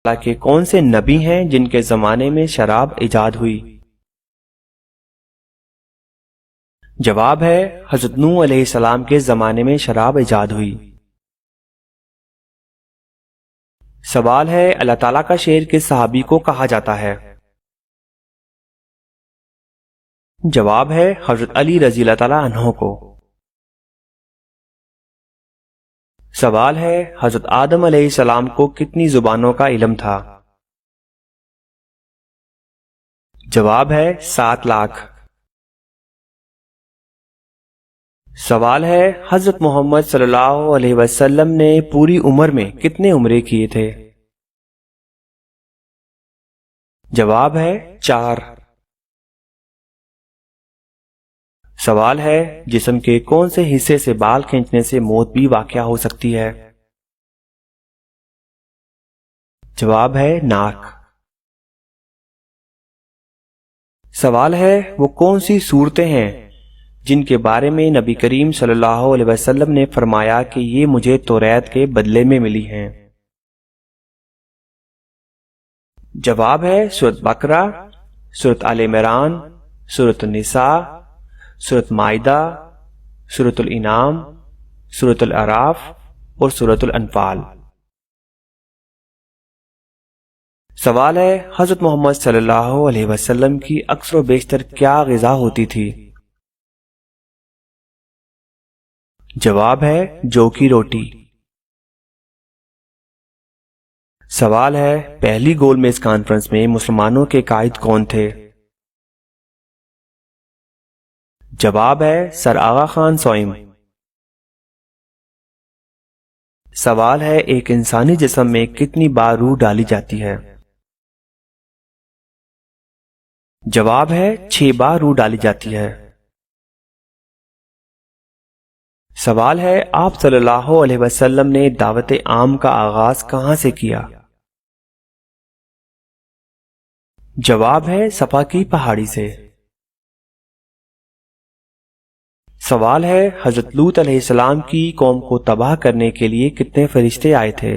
اللہ کے کون سے نبی ہیں جن کے زمانے میں شراب ایجاد ہوئی؟ جواب ہے حضرت نوح علیہ السلام کے زمانے میں شراب ایجاد ہوئی۔ سوال ہے اللہ تعالیٰ کا شیر کس صحابی کو کہا جاتا ہے؟ جواب ہے حضرت علی رضی اللہ تعالیٰ عنہ کو۔ سوال ہے حضرت آدم علیہ السلام کو کتنی زبانوں کا علم تھا؟ جواب ہے 7 لاکھ۔ سوال ہے حضرت محمد صلی اللہ علیہ وسلم نے پوری عمر میں کتنے عمرے کیے تھے؟ جواب ہے 4۔ سوال ہے جسم کے کون سے حصے سے بال کھینچنے سے موت بھی واقع ہو سکتی ہے؟ جواب ہے ناک۔ سوال ہے وہ کون سی صورتیں ہیں جن کے بارے میں نبی کریم صلی اللہ علیہ وسلم نے فرمایا کہ یہ مجھے توریت کے بدلے میں ملی ہیں؟ جواب ہے سورۃ بقرہ، سورۃ آل عمران، سورۃ النساء، سورۃ مائدہ، سورۃ الانعام، سورۃ الاعراف اور سورۃ الانفال۔ سوال ہے حضرت محمد صلی اللہ علیہ وسلم کی اکثر و بیشتر کیا غذا ہوتی تھی؟ جواب ہے جو کی روٹی۔ سوال ہے پہلی گول میز کانفرنس میں مسلمانوں کے قائد کون تھے؟ جواب ہے سر آغا خان سوئم۔ سوال ہے ایک انسانی جسم میں کتنی بار روح ڈالی جاتی ہے؟ جواب ہے 6 بار روح ڈالی جاتی ہے۔ سوال ہے آپ صلی اللہ علیہ وسلم نے دعوت عام کا آغاز کہاں سے کیا؟ جواب ہے صفا کی پہاڑی سے۔ سوال ہے حضرت لوط علیہ السلام کی قوم کو تباہ کرنے کے لیے کتنے فرشتے آئے تھے؟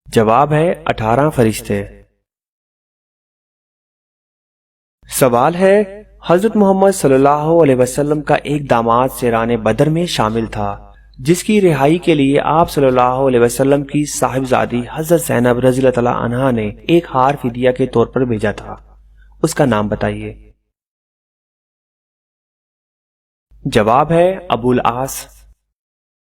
جواب ہے 18 فرشتے۔ سوال ہے حضرت محمد صلی اللہ علیہ وسلم کا ایک داماد سیران بدر میں شامل تھا جس کی رہائی کے لیے آپ صلی اللہ علیہ وسلم کی صاحبزادی حضرت زینب رضی اللہ تعالی عنہا نے ایک ہار فدیہ کے طور پر بھیجا تھا، اس کا نام بتائیے۔ جواب ہے ابو العاص۔